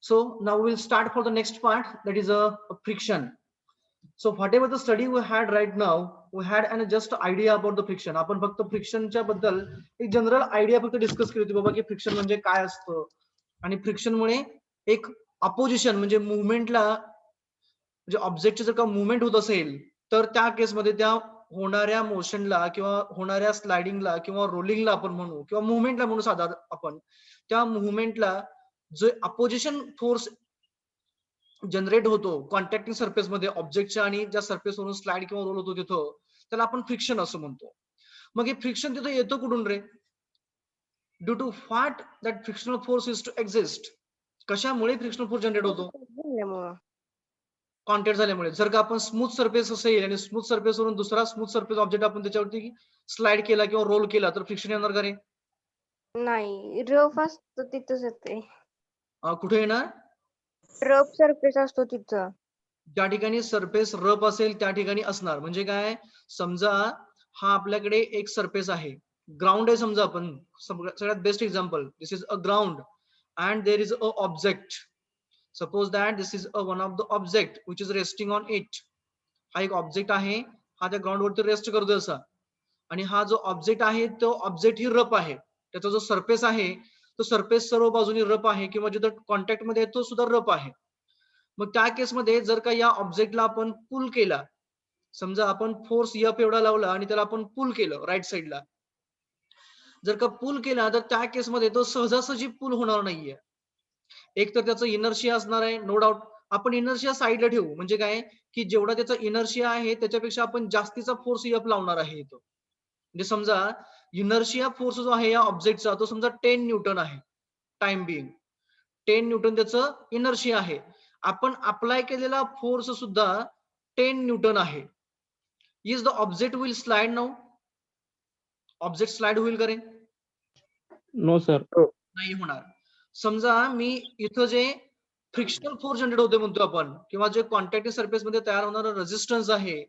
So now we'll start for the next part, that is a friction. So whatever the study we had right now, we had an just idea about the friction. आपण फक्त फ्रिक्शनच्या बद्दल एक general idea फक्त discuss केली होती बाबा की friction म्हणजे काय असतं आणि फ्रिक्शनमुळे एक अपोजिशन म्हणजे मुवमेंटला म्हणजे ऑब्जेक्टची जर का मुवमेंट होत असेल तर त्या केसमध्ये त्या होणाऱ्या मोशनला किंवा होणाऱ्या स्लायडिंगला किंवा रोलिंगला आपण म्हणू किंवा मुवमेंटला म्हणू साधा आपण त्या मुवमेंटला जो अपोजिशन फोर्स जनरेट होतो कॉन्टॅक्टिंग सरफेस मध्ये ऑब्जेक्टच्या आणि ज्या सरफेस वरून स्लाइड किंवा रोल होतो तिथं त्याला आपण फ्रिक्शन असं म्हणतो. मग हे फ्रिक्शन तिथं येतो कुठून रे? Due to what that frictional force is to exist. कशामुळे फ्रिक्शनल फोर्स जनरेट होतो? कॉन्टॅक्ट झाल्यामुळे. जर का आपण स्मूथ सरफेस असेल आणि स्मूथ सरफेस वरून दुसरा स्मूथ सरफेस ऑब्जेक्ट आपण त्याच्यावरती स्लाइड केला किंवा रोल केला तर फ्रिक्शन येणार का रे? नाही, रफ असतो तिथंच येते. कुठे येणार? रफ सरफेस असतो तिथं. ज्या ठिकाणी सरफेस रफ असेल त्या ठिकाणी असणार. म्हणजे काय, समजा हा आपल्याकडे एक सरफेस आहे, ग्राउंड आहे समजा, आपण सगळ्यात best example, this is a ground and there is a object. Suppose that this is one of the object which is resting on it. हा एक ऑब्जेक्ट आहे, हा त्या ग्राउंड वरती रेस्ट करतोय असा, आणि हा जो ऑब्जेक्ट आहे तो ऑब्जेक्ट ही रफ आहे. त्याचा जो सरफेस आहे तो सरफेस सर्व बाजूनी रफ आहे किंवा जिथं कॉन्टॅक्ट मध्ये तो सुद्धा रफ आहे. मग त्या केसमध्ये जर का या ऑब्जेक्टला आपण पुल केला, समजा आपण फोर्स एफ एवढा लावला आणि त्याला आपण पुल केलं राईट साईडला, जर का पुल केला तर त्या केसमध्ये तो सहजासहजी पुल होणार नाहीये. एक तर त्याचं इनर्शिया असणार आहे, नो डाऊट. आपण इनर्शिया साईडला ठेवू, म्हणजे काय की जेवढा त्याचा इनर्शिया आहे त्याच्यापेक्षा आपण जास्तीचा फोर्स एफ लावणार आहे इथं. म्हणजे समजा इनर्शिया फोर्स जो आहे या ऑब्जेक्टचा तो समजा 10 न्यूटन आहे टाइम बिंग. 10 न्यूटन त्याचं इनर्शिया आहे. आपण अप्लाय केलेला फोर्स सुद्धा 10 न्यूटन आहे. Is the object will slide now? Object slide होईल का रे? No sir. नाही होणार. समजा मी इथं जे फ्रिक्शनल फोर्स जनरेट होते म्हणतो आपण, किंवा जे कॉन्टॅक्टिंग सरफेस मध्ये तयार होणारा रेजिस्टन्स आहे,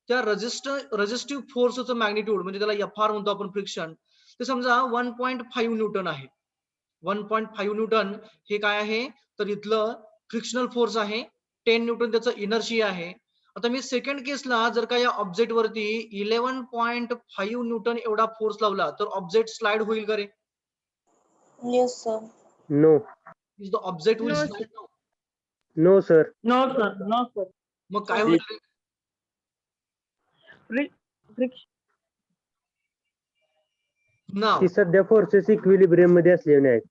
त्या रेजिस्टिव्ह फोर्सचं मॅग्निट्यूड म्हणजे त्याला एफ आर म्हणतो आपण फ्रिक्शन, ते समजा 1.5 न्यूटन आहे. 1.5 न्यूटन हे काय आहे तर इथलं फ्रिक्शनल फोर्स आहे. 10 न्यूटन त्याचं इनर्शिया आहे. आता मी सेकंड केसला जर का या ऑब्जेक्ट वरती 11.5 न्यूटन एवढा फोर्स लावला तर ऑब्जेक्ट स्लाइड होईल का रे? Yes sir. No. Is the object will No, slide now? No sir. No sir, no sir. मग काय होईल रे? फ्रिक्शन नाव ती सध्या फोर्सेस इक्विलिब्रियम मध्ये असलेले आहेत.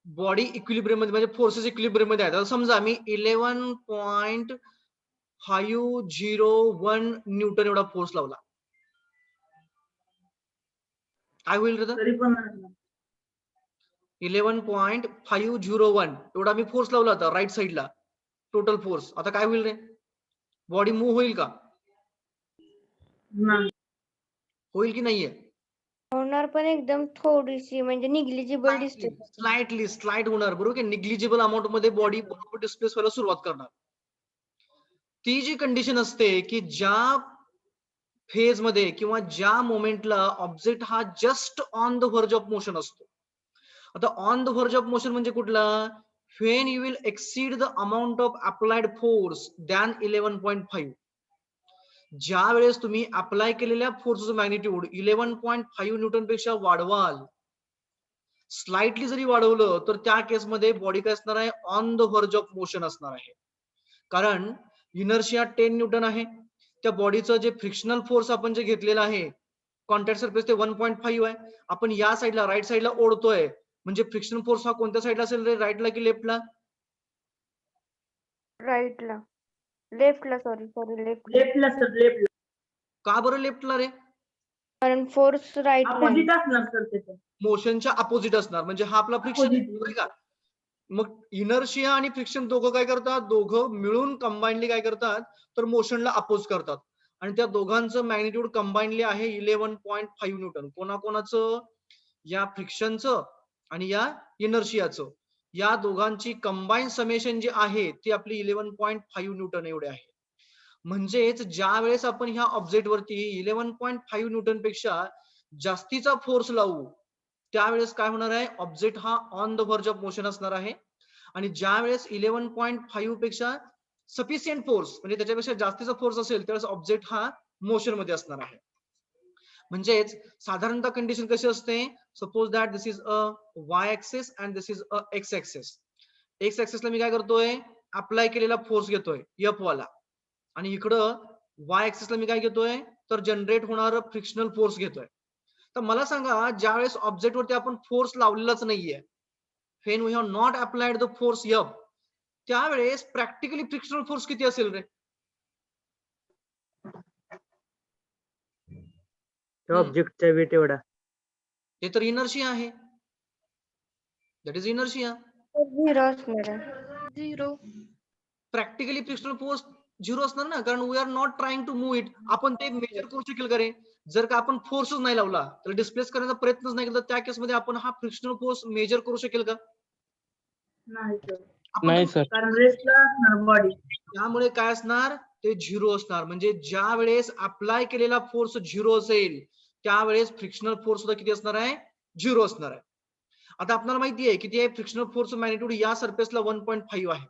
बॉडी इक्विलिब्रियम मध्ये म्हणजे फोर्सेस इक्विलिब्रियम मध्ये आहेत. आता समजा मी 11.501 न्यूटन एवढा फोर्स लावला, काय होईल रे? तरी पण 11.501 एवढा मी फोर्स लावला होता राईट साईडला, टोटल फोर्स. आता काय होईल रे? बॉडी मूव्ह होईल का? नाही. होईल की नाहीये? होणार, पण एकदम थोडीशी म्हणजे निग्लिजिबल दिसते. स्लाइटली स्लाइड होणार, बरोबर की निग्लिजिबल अमाऊंट मध्ये बॉडी बरोबर डिस्प्लेस व्हायला सुरुवात करणार. ती जी कंडिशन असते की ज्या फेज मध्ये किंवा ज्या मोमेंटला ऑब्जेक्ट हा just on the Verge of motion असतो. आता on the Verge of motion म्हणजे कुठला? When you will exceed the amount of applied force than 11.5. ज्या वेळेस तुम्ही अप्लाय केलेल्या फोर्सचं मॅग्निट्यूड 11.5 न्यूटन पेक्षा वाढवाल, स्लाइटली जरी वाढवलं तर त्या केसमध्ये बॉडी काय असणार आहे? On the Verge of motion असणार आहे. कारण इनर्शिया 10 न्यूटन आहे. त्या बॉडीचं जे फ्रिक्शनल फोर्स आपण जे घेतलेला आहे कॉन्टॅक्ट सरफेस ते 1.5 आहे. आपण या साईडला राईट साईडला ओढतोय, म्हणजे फ्रिक्शनल फोर्स हा कोणत्या साईडला असेल रे? राईटला की लेफ्टला? राईटला, लेफ्टला, सॉरी लेफ्ट. लेफ्टला सर, लेफ्टला. का बरं लेफ्टला रे? कारण फोर्स राईटला आहे. अपोजिट असणार सर त्याचं. मोशनच्या अपोजिट असणार, म्हणजे हा आपला फ्रिक्शन Opposite. का? मग इनर्शिया आणि फ्रिक्शन दोघं काय करतात? दोघं मिळून कंबाइनली काय करतात तर मोशनला अपोज करतात. आणि त्या दोघांचं मॅग्निट्यूड कंबाइनली आहे 11.5 न्यूटन. कोणाकोणाचं? या फ्रिक्शनचं आणि या इनर्शियाचं. या दोघांची कंबाईन समेशन जी आहे ती आपली 11.5 न्यूटन एवढे आहे. म्हणजेच ज्या वेळेस आपण ह्या ऑब्जेक्ट वरती 11.5 न्यूटन पेक्षा जास्तीचा फोर्स लावू त्यावेळेस काय होणार आहे? ऑब्जेक्ट हा on the Verge of motion असणार आहे आणि ज्या वेळेस 11.5 पेक्षा सफिशियंट फोर्स म्हणजे त्याच्यापेक्षा जास्तीचा फोर्स असेल त्यावेळेस ऑब्जेक्ट हा मोशन मध्ये असणार आहे. म्हणजेच साधारणतः कंडिशन कशी असते, suppose that this is a Y axis and this is a X axis. X ऍक्सिसला मी काय करतोय, अप्लाय केलेला फोर्स घेतोय एफ वाला, आणि इकडं वाय ऍक्सिसला मी काय घेतोय, तर जनरेट होणार फ्रिक्शनल फोर्स घेतोय. तर मला सांगा, ज्या वेळेस ऑब्जेक्ट वरती आपण फोर्स लावलेलाच नाहीये, when we have not applied the force F, त्यावेळेस प्रॅक्टिकली फ्रिक्शनल फोर्स किती असेल रे? ऑब्जेक्टच्या वेट एवढा. ते तर इनर्शिया आहे, दॅट इज इनर्शिया. 0 असणार आहे. 0. प्रॅक्टिकली फ्रिक्शनल फोर्स 0 असणार ना, कारण we are not trying to move it. आपण ते मेजर करू शकेल का रे? जर का आपण फोर्सच नाही लावला, तर डिस्प्लेस करण्याचा प्रयत्नच नाही केला, त्या केसमध्ये आपण हा फ्रिक्शनल फोर्स मेजर करू शकेल का? नाही सर, नाही सर. कारण रेस्टला असणार बॉडी. त्यामुळे काय असणार, ते 0 असणार. म्हणजे ज्या वेळेस अप्लाय केलेला फोर्स 0 असेल त्यावेळेस फ्रिक्शनल फोर्स सुद्धा किती असणार आहे, 0 असणार आहे. आता आपल्याला माहिती आहे किती आहे फ्रिक्शनल फोर्स मॅग्निट्यूड, या सरफेसला 1.5 आहे.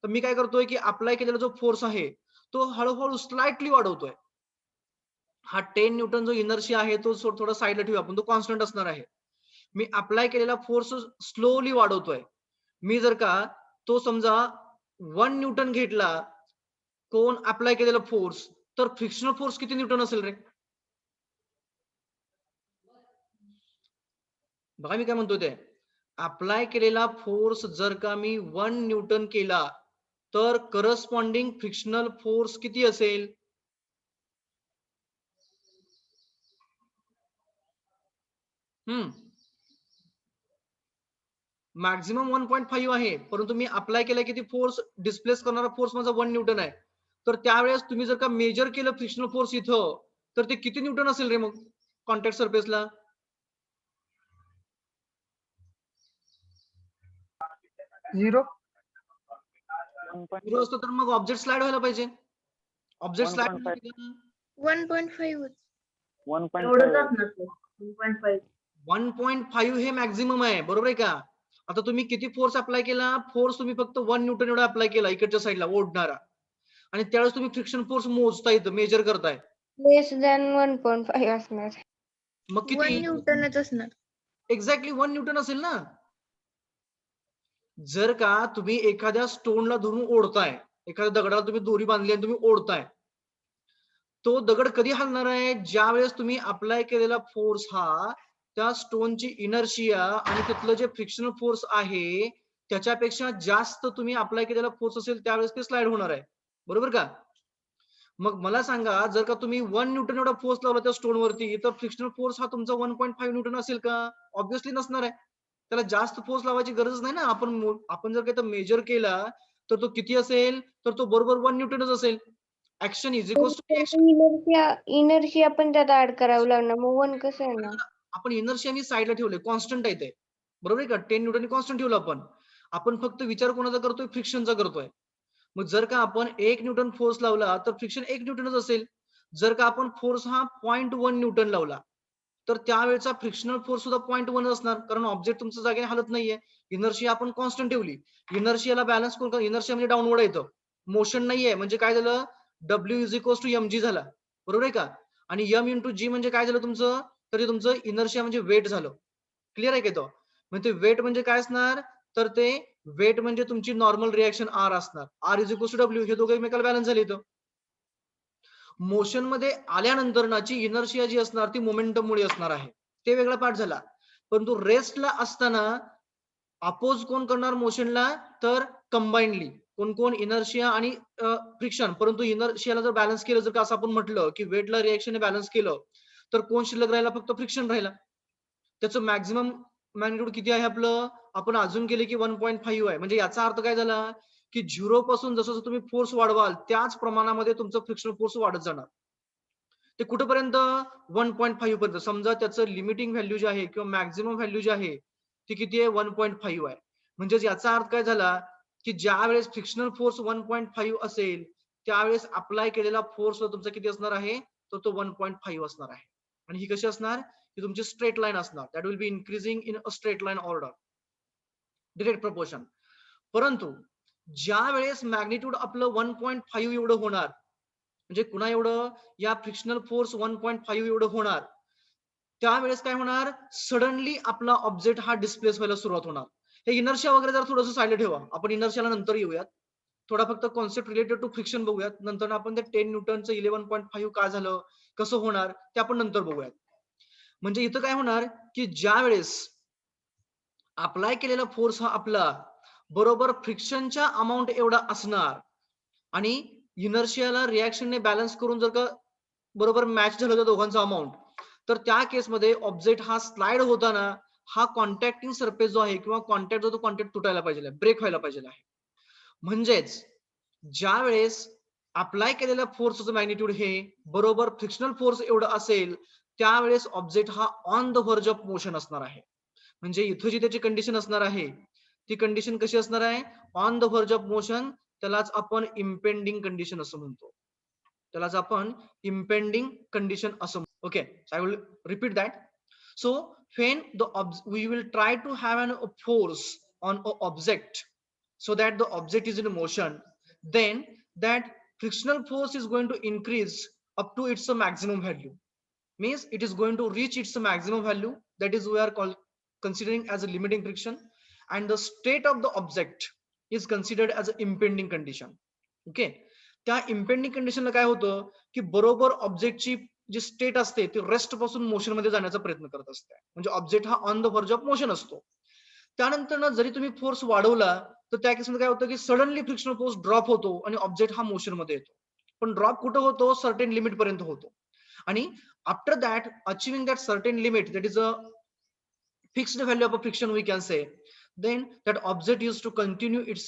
तर मी काय करतोय की अप्लाय केलेला जो फोर्स आहे तो हळूहळू स्लाइटली वाढवतोय. हा 10 न्यूटन जो इनर्शिया आहे तो थोडा साईडला ठेवूया आपण, तो कॉन्स्टंट असणार आहे. मी अप्लाय केलेला फोर्स स्लोली वाढवतोय. मी जर का तो समजा 1 न्यूटन घेतला कोण अप्लाय केलेला फोर्स, तर फ्रिक्शनल फोर्स किती न्यूटन असेल रे? बघा मी काय म्हणतो, ते अप्लाय केलेला फोर्स जर का मी 1 न्यूटन केला तर करस्पॉन्डिंग फ्रिक्शनल फोर्स किती असेल? मॅक्झिमम 1.5 आहे, परंतु मी अप्लाय केला किती फोर्स, डिस्प्लेस करणारा फोर्स माझा 1 न्यूटन आहे. तर त्यावेळेस तुम्ही जर का मेजर केलं फ्रिक्शनल फोर्स इथं, तर ते किती न्यूटन असेल रे मग कॉन्टॅक्ट सरफेसला? 0. 0 असतं तर मग ऑब्जेक्ट स्लाइड व्हायला पाहिजे. Object slide 1.5. 1.5. एवढंच असणार सर, 1.5. 1.5 हे मॅक्झिमम आहे, बरोबर आहे का? आता तुम्ही किती फोर्स अप्लाय केला, फोर्स तुम्ही फक्त 1 न्यूटन एवढा अप्लाय केला इकडच्या साईडला ओढणारा, आणि त्यावेळेस तुम्ही फ्रिक्शन फोर्स मोजता येतं, मेजर करताय. लेस दॅन 1.5 असणार. मग 1 किती? न्यूटनच असणार. एक्झॅक्टली 1 न्यूटन असेल ना. जर का तुम्ही एखाद्या स्टोनला धरून ओढताय, एखाद्या दगडाला तुम्ही दोरी बांधली आणि तुम्ही ओढताय, तो दगड कधी हलणार आहे, ज्या वेळेस तुम्ही अप्लाय केलेला फोर्स हा त्या स्टोनची इनर्शिया आणि तिथलं जे फ्रिक्शनल फोर्स आहे त्याच्यापेक्षा जास्त तुम्ही अप्लाय केलेला फोर्स असेल त्यावेळेस ते स्लाइड होणार आहे, बरोबर का? मग मला सांगा, जर का तुम्ही 1 न्यूटन एवढा फोर्स लावला त्या स्टोन वरती, तर फ्रिक्शनल फोर्स हा तुमचा 1.5 न्यूटन असेल का? ऑब्व्हियसली नसणार आहे. त्याला जास्त फोर्स लावायची गरज नाही ना. आपण जर काही मेजर केला तर तो किती असेल, तर तो बरोबर 1 न्यूटनच असेल. Action is equal to reaction. Inertia पण त्यात ऍड करावं लागणार, मग 1 कसं येणार? आपण इनर्शिया साईडला ठेवले, कॉन्स्टंट आहे ते, बरोबर आहे का? 10 न्यूटन कॉन्स्टंट ठेवलं आपण फक्त विचार कोणाचा करतोय, फ्रिक्शनचा करतोय. मग जर का आपण 1 न्यूटन फोर्स लावला तर फ्रिक्शन 1 न्यूटनच असेल. जर का आपण फोर्स हा 0.1 न्यूटन लावला तर त्यावेळेचा फ्रिक्शनल फोर्स सुद्धा 0.1 असणार, कारण ऑब्जेक्ट तुमच्या जागेने हलत नाहीये. इनर्शिया आपण कॉन्स्टंट ठेवली. इनर्शियाला बॅलन्स कोण? इनर्शिया म्हणजे डाऊनवर्ड येतं, मोशन नाहीये. म्हणजे काय झालं, W is equal to mg झाला, बरोबर आहे का? आणि m इंटू g म्हणजे काय झालं तुमचं, तर ते तुमचं इनर्शिया म्हणजे वेट झालं. क्लिअर आहे का? तो म्हणजे वेट म्हणजे काय असणार, तर ते वेट म्हणजे तुमची नॉर्मल रिएक्शन R असणार. R is equal to W, हे दोघे एकमेकाला बॅलन्स झाले. इथं मोशन मध्ये आल्यानंतरची इनर्शिया जी असणार ती मोमेंटम मुळे असणार आहे, ते वेगळा पार्ट झाला. परंतु रेस्टला असताना अपोज कोण करणार मोशनला, तर कंबाइनली कोण कोण, इनर्शिया आणि फ्रिक्शन. परंतु इनर्शियाला जर बॅलन्स केलं, जर का असं आपण म्हटलं की वेटला रिएक्शन बॅलन्स केलं, तर कोण शिल्लक राहिला, फक्त फ्रिक्शन राहिला. त्याचं मॅक्झिमम मॅग्निट्यूड किती आहे आपलं, आपण अजून केले की 1.5 आहे. म्हणजे याचा अर्थ काय झाला की 0 पासून जसं तुम्ही फोर्स वाढवाल त्याच प्रमाणामध्ये तुमचं फ्रिक्शनल फोर्स वाढत जाणार. ते कुठपर्यंत, 1.5 पर्यंत. समजा त्याचं लिमिटिंग व्हॅल्यू जे आहे किंवा मॅक्झिमम व्हॅल्यू जी आहे ती किती आहे, 1.5 आहे. म्हणजे याचा अर्थ काय झाला की ज्या वेळेस फ्रिक्शनल फोर्स 1.5 असेल त्यावेळेस अप्लाय केलेला फोर्स तुमचा किती असणार आहे, तर तो 1.5 असणार आहे. आणि ही कशी असणार, की तुमची स्ट्रेट लाईन असणार. That will be increasing in a straight line order, direct proportion. परंतु ज्या वेळेस मॅग्निट्यूड आपलं 1.5 एवढं होणार, म्हणजे पुन्हा एवढं या फ्रिक्शनल फोर्स 1.5 एवढं होणार, त्यावेळेस काय होणार, सडनली आपला ऑब्जेक्ट हा डिस्प्लेस व्हायला सुरुवात होणार. हे इनर्शिया वगैरे जर थोडंसं साईडला ठेवा, आपण इनर्शियाला नंतर येऊयात. थोडा फक्त कॉन्सेप्ट रिलेटेड टू फ्रिक्शन बघूयात. नंतर आपण ते 10 न्यूटनचं 11.5 काय झालं, कसं होणार ते आपण नंतर बघूयात. म्हणजे इथं काय होणार की ज्या वेळेस अप्लाय केलेला फोर्स हा आपला बरोबर फ्रिक्शनच्या अमाऊंट एवढा असणार आणि इनर्शियाला रिएक्शनने बॅलन्स करून जर का बरोबर मॅच झालं तर दोघांचा अमाऊंट, तर त्या केसमध्ये ऑब्जेक्ट हा स्लाइड होताना हा कॉन्टॅक्टिंग सरफेस जो आहे किंवा कॉन्टॅक्ट जो तो कॉन्टॅक्ट तुटायला पाहिजे, ब्रेक व्हायला पाहिजे आहे. म्हणजेच ज्या वेळेस अप्लाय केलेल्या फोर्सचं मॅग्निट्यूड हे बरोबर फ्रिक्शनल फोर्स एवढं असेल, त्यावेळेस ऑब्जेक्ट हा on the Verge of motion असणार आहे. म्हणजे इथं जी त्याची कंडिशन असणार आहे ती कंडिशन कशी असणार आहे, on the Verge of motion. त्यालाच आपण इम्पेंडिंग कंडिशन असं म्हणतो. त्यालाच आपण इम्पेंडिंग कंडिशन असं. Okay, I will repeat that. So when we will try to have an force on an object so that the object is in motion, then that frictional force is going to increase up to its maximum value. Means it is going to reach its maximum value, that is we are considering as a limiting friction, and the state of the object is considered as an impending condition. Okay, त्या impending कंडिशनला काय होतं की बरोबर ऑब्जेक्टची जी state असते ती rest पासून motion मध्ये जाण्याचा प्रयत्न करत असते. म्हणजे ऑब्जेक्ट हा on the Verge of motion असतो. त्यानंतर ना जरी तुम्ही फोर्स वाढवला तर त्या केसमध्ये काय होतं की सडनली फ्रिक्शनल फोर्स ड्रॉप होतो आणि ऑब्जेक्ट हा मोशन मध्ये येतो. पण ड्रॉप कुठं होतो, सर्टेन लिमिट पर्यंत होतो. आणि after that achieving that certain limit, that is a fixed value of a friction we can say, then that object used to continue its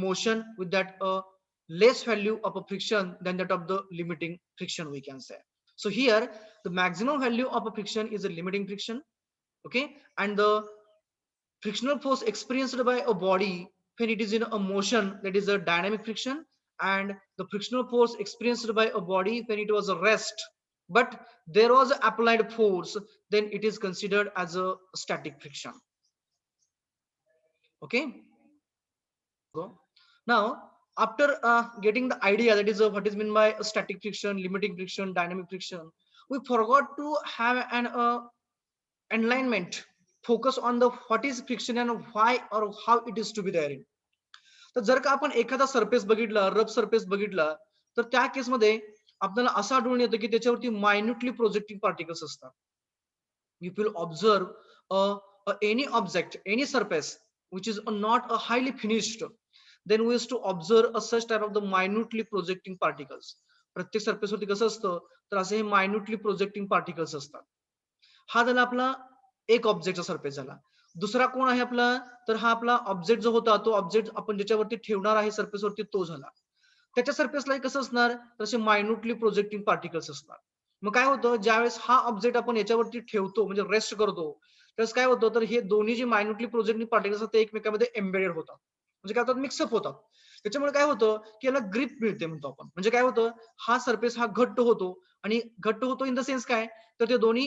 motion with that less value of a friction than that of the limiting friction we can say. So here the maximum value of a friction is a limiting friction. Okay, and the frictional force experienced by a body when it is in a motion, that is a dynamic friction, and the frictional force experienced by a body when it was a rest but there was applied force, then it is considered as a static friction. Okay, now after getting the idea, that is what is meant by static friction, limiting friction, dynamic friction, we forgot to have an alignment focus on the what is friction and why or how it is to be there. तर जर का आपण एखादा surface बघितला, rough surface बघितला, तर त्या केसमध्ये आपल्याला असं आढळून येतं की त्याच्यावरती मायन्युटली प्रोजेक्टिंग पार्टिकल्स असतात. If you observe any object, any surface which is not a highly finished, then we used to observe a such type of the minutely projecting particles. प्रत्येक सरफेस वरती कसं असतं तर असे हे मायन्युटली प्रोजेक्टिंग पार्टिकल्स असतात. हा झाला आपला एक ऑब्जेक्टचा सरफेस झाला. दुसरा कोण आहे आपला, तर हा आपला ऑब्जेक्ट जो होता तो ऑब्जेक्ट आपण ज्याच्यावरती ठेवणार आहे सरफेस वरती तो झाला. त्याच्या सरफेसला कसं असणार तर असे मायन्युटली प्रोजेक्टिंग पार्टिकल्स असणार. मग काय होतं, ज्यावेळेस हा ऑब्जेक्ट आपण याच्यावरती ठेवतो म्हणजे रेस्ट करतो, त्यावेळेस काय होतं तर हे दोन्ही जे मायन्युटली प्रोजेक्टिंग पार्टिकल्स असतात ते एकमेकांमध्ये एम्बेडेड होतात, म्हणजे काय होतात, मिक्सअप होतात. त्याच्यामुळे काय होतं की याला ग्रिप मिळते म्हणतो आपण. म्हणजे काय होतं, हा सरफेस हा घट्ट होतो, आणि घट्ट होतो इन द सेन्स काय तर ते दोन्ही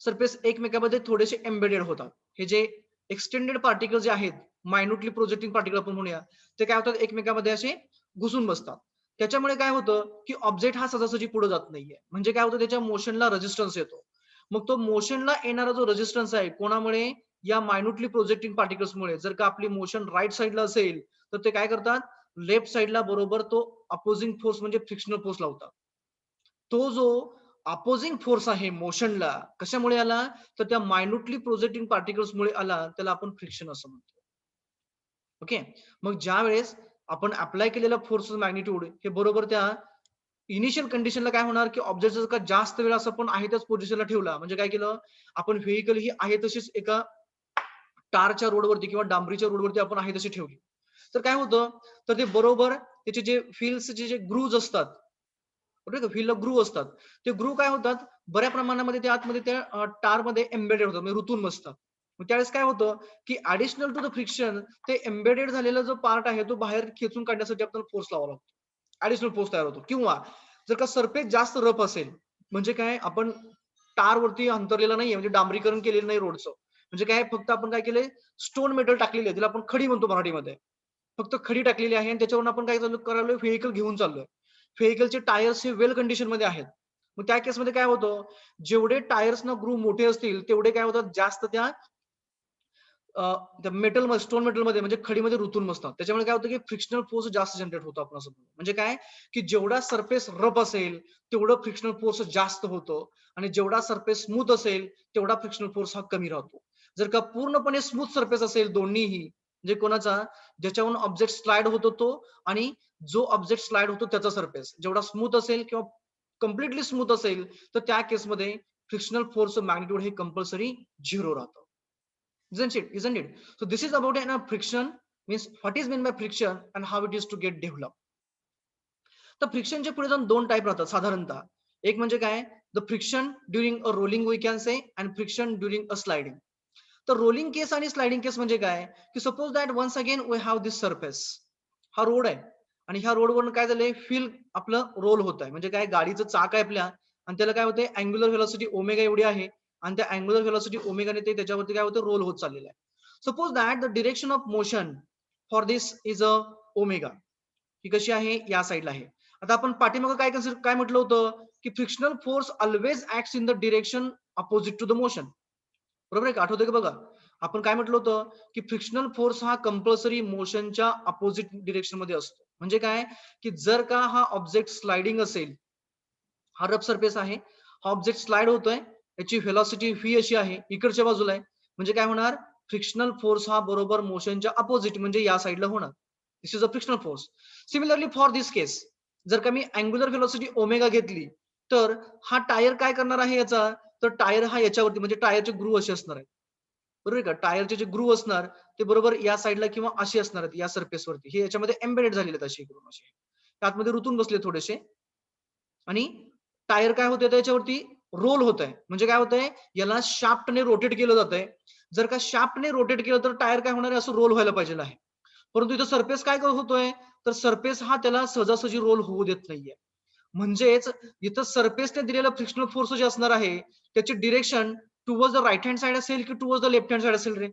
सरफेस एकमेकांमध्ये थोडेसे एम्बेडेड होतात. हे जे एक्सटेंडेड पार्टिकल जे आहेत, मायन्युटली प्रोजेक्टिंग पार्टिकल आपण म्हणूया, ते काय होतात एकमेकांमध्ये असे घुसून बसतात. त्याच्यामुळे काय होतं की ऑब्जेक्ट हा सहजासहजी पुढे जात नाहीये. म्हणजे काय होतं, त्याच्या मोशनला रेजिस्टन्स येतो. मग तो मोशनला येणारा जो रेजिस्टन्स आहे कोणामुळे, या मायन्युटली प्रोजेक्टिंग पार्टिकल्समुळे. जर का आपली मोशन राईट साईडला असेल तर ते काय करतात, लेफ्ट साईडला बरोबर तो अपोजिंग फोर्स म्हणजे फ्रिक्शनल फोर्स लावतात. तो जो अपोजिंग फोर्स आहे मोशनला कशामुळे आला तर त्या मायन्युटली प्रोजेक्टिंग पार्टिकल्समुळे आला, त्याला आपण फ्रिक्शन असं म्हणतो. ओके, मग ज्या वेळेस आपण अप्लाय केलेला फोर्स मॅग्निट्यूड हे बरोबर त्या इनिशियल कंडिशनला काय होणार की ऑब्जेक्ट जर का जास्त वेळ असं आपण आहे त्याच पोझिशनला ठेवला, म्हणजे काय केलं आपण, व्हेकल ही आहे तशीच एका टारच्या रोडवरती किंवा डांबरीच्या रोडवरती आपण आहे तशी ठेवली, तर काय होतं तर ते बरोबर त्याचे जे व्हील्सचे जे ग्रूव्ज असतात, व्हीलला ग्रूव्ह असतात, ते ग्रूव्ह काय होतात बऱ्या प्रमाणामध्ये त्या आतमध्ये त्या टारमध्ये एम्बेडेड होतात, म्हणजे रुतून बसतात. मग त्यावेळेस काय होतं की ऍडिशनल टू द फ्रिक्शन ते एम्बेडेड झालेला जो पार्ट आहे तो बाहेर खेचून काढण्यासाठी आपल्याला फोर्स लावावा लागतो, ऍडिशनल फोर्स तयार होतो. किंवा जर का सरफेस जास्त रफ असेल, म्हणजे काय आपण टार वरती अंतरलेला नाहीये, म्हणजे डांबरीकरण केलेलं नाही रोडचं, म्हणजे काय, फक्त आपण काय केलंय, स्टोन मेटल टाकलेली आहे, तिला आपण खडी म्हणतो मराठीमध्ये. फक्त खडी टाकलेली आहे आणि त्याच्यावरून आपण काय करायला व्हेकल घेऊन चाललोय. व्हेकलचे टायर्स हे वेल कंडिशन मध्ये आहेत. मग त्या केसमध्ये काय होतं, जेवढे टायर्स ना ग्रू मोठे असतील तेवढे काय होतात, जास्त त्या मेटल मध्ये, स्टोन मेटल मध्ये म्हणजे खडीमध्ये रुतून बसतात. त्याच्यामुळे काय होतं की फ्रिक्शनल फोर्स जास्त जनरेट होतो. आपण असं म्हणजे काय, की जेवढा सरफेस रफ असेल तेवढं फ्रिक्शनल फोर्स जास्त होतो आणि जेवढा सरफेस स्मूथ असेल तेवढा फ्रिक्शनल फोर्स हा कमी राहतो. जर का पूर्णपणे स्मूथ सरफेस असेल दोन्हीही, म्हणजे कोणाचा, ज्याच्यावरून ऑब्जेक्ट स्लाइड होतो तो आणि जो ऑब्जेक्ट स्लाइड होतो त्याचा सरफेस जेवढा स्मूथ असेल किंवा कम्प्लिटली स्मूथ असेल तर त्या केसमध्ये फ्रिक्शनल फोर्स मॅग्निट्यूड हे कंपल्सरी 0 राहतं. Isn't it? So this is about friction, means what is meant by friction and how it is to get developed. तर फ्रिक्शनचे पुढे जाऊन 2 टाइप राहतात साधारणतः. एक म्हणजे काय, the friction during a rolling we can say and friction during a sliding. तर rolling case आणि स्लाइडिंग केस म्हणजे काय, की suppose that once again we have this surface, हा रोड आहे आणि ह्या रोडवरून काय झालंय, फील आपलं रोल होत आहे. म्हणजे काय, गाडीचं चाक आहे आपल्या आणि त्याला काय होतंय, अँग्युलर व्हेलॉसिटी ओमेगा एवढी आहे आणि त्या अँग्युलर व्हेलॉसिटी ओमेगाने ते त्याच्यावरती काय होतं, रोल होत चाललेलं आहे. Suppose that the direction of motion for this is a omega, ही कशी आहे, या साईडला आहे. आता आपण पाठीमागं काय म्हटलं होतं, की frictional force always acts in the direction opposite to the motion. बरोबर आहे का, आठवतंय का बघा. आपण काय म्हटलं होतं, की फ्रिक्शनल फोर्स हा कंपल्सरी मोशनच्या अपोजिट डिरेक्शन मध्ये असतो. म्हणजे काय, की जर का हा ऑब्जेक्ट स्लाइडिंग असेल, हा रफ सरफेस आहे, हा ऑब्जेक्ट स्लाइड होतोय, याची व्हेलॉसिटी व्ही अशी आहे, इकडच्या बाजूला आहे, म्हणजे काय होणार, फ्रिक्शनल फोर्स हा बरोबर मोशनच्या अपोजिट म्हणजे या साईडला होणार. This is a frictional force. Similarly for this case, जर का मी अँग्युलर व्हेलॉसिटी ओमेगा घेतली तर हा टायर काय करणार आहे याचा, तर टायर हा याच्यावरती म्हणजे टायरचे ग्रू असे असणार आहे. बरोबर आहे का, टायरचे जे ग्रू असणार ते बरोबर या साईडला किंवा अशी असणार आहेत, या सरफेसवरती हे याच्यामध्ये एम्बेडेड झालेले आहेत असे ग्रू, असे आतमध्ये रुतून बसले थोडेसे आणि टायर काय होते त्याच्यावरती रोल होत आहे. म्हणजे काय होतंय, याला शाफ्टने रोटेट केलं जातंय. जर का शाफ्टने रोटेट केलं तर टायर काय होणार आहे, असं रोल व्हायला पाहिजे आहे. परंतु इथं सरफेस काय होतोय, तर सरफेस हा त्याला सहजासहजी रोल होऊ देत नाहीये. म्हणजेच इथं सरफेसने दिलेला फ्रिक्शनल फोर्स जे असणार आहे त्याची direction towards the right hand side असेल की towards the left hand side असेल रे.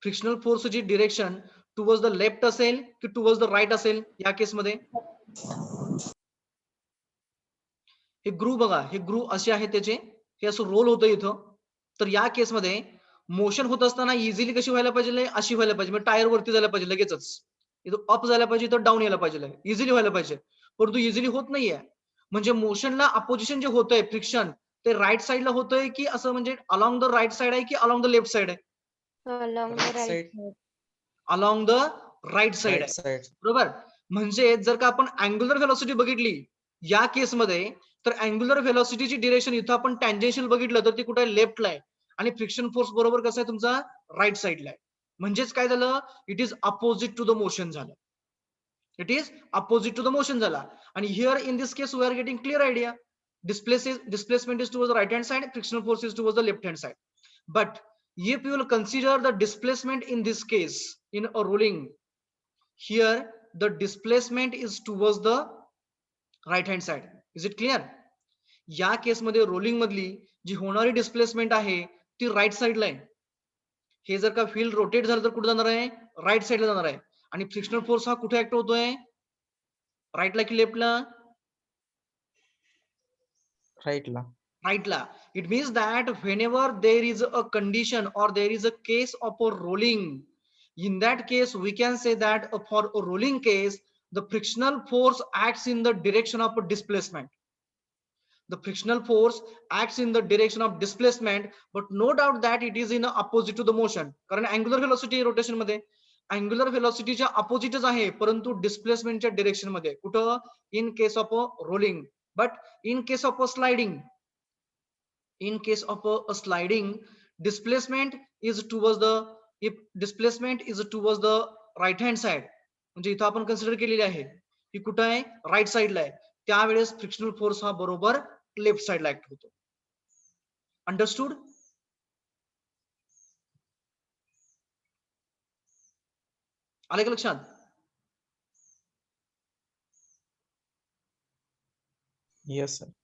फ्रिक्शनल फोर्सची डिरेक्शन टुवर्ड्स द लेफ्ट असेल की टुवर्ड्स द राईट असेल या केसमध्ये. हे ग्रू बघा, हे ग्रू असे आहेत त्याचे, हे असं रोल होतं इथं. तर या केसमध्ये मोशन होत असताना इझिली कशी व्हायला पाहिजे, अशी व्हायला पाहिजे, म्हणजे टायर वरती जायला पाहिजे लगेचच, इथं अप जायला पाहिजे, इथं डाऊन यायला पाहिजे, इझिली व्हायला पाहिजे. परंतु इझिली होत नाहीये. म्हणजे मोशनला अपोजिशन जे होतंय फ्रिक्शन, ते राईट साईडला होतंय की असं, म्हणजे अलॉंग द राईट साइड आहे की अलॉंग द लेफ्ट साइड आहे, along the Right right side, side. Along the right side right आहे. side. बरोबर. म्हणजे जर का आपण अँग्युलर व्हेलॉसिटी बघितली या केसमध्ये, तर अँग्युलर व्हेलॉसिटीची डिरेक्शन इथं आपण टँजेन्शियल बघितलं तर ती कुठे आहे, लेफ्टला आहे आणि फ्रिक्शन फोर्स बरोबर कसं आहे तुमचा, राईट साईडला आहे. म्हणजेच काय झालं, it is opposite to the motion झालं. It is opposite to the motion झाला. आणि here in this case we are getting clear idea. Displacement is towards the right hand side, frictional force is towards the left hand side. But if you will consider the displacement in this case in a rolling, here the displacement is towards the right hand side. Is it clear? या केसमध्ये rolling मधली जी होणारी displacement आहे ती right साईडला आहे. हे जर का फील्ड रोटेट झालं तर कुठे जाणार आहे, राईट साईडला जाणार आहे. आणि फ्रिक्शनल फोर्स हा कुठे ऍक्ट होतोय, राईटला की लेफ्टला, Right la. राईटला. It means that whenever there is a condition or there is a case of a rolling, in that case we can say that for a rolling case the frictional force acts in the direction of a displacement. The frictional force acts in the direction of displacement, but no doubt that it is in opposite to the motion. कारण angular velocity rotation मध्ये angular व्हेलॉसिटीच्या अपोजिटच आहे, परंतु डिस्प्लेसमेंटच्या direction मध्ये. कुठं, in case of a rolling. But in case of a sliding, in case of a sliding, displacement is towards the, if displacement is towards the right hand side, म्हणजे इथं आपण consider केलेली आहे की कुठं आहे, राईट साईडला आहे, त्यावेळेस फ्रिक्शनल फोर्स हा बरोबर लेफ्ट साईडला ऍक्ट होतो. अंडरस्टूड? आले का लक्षात? Yes sir.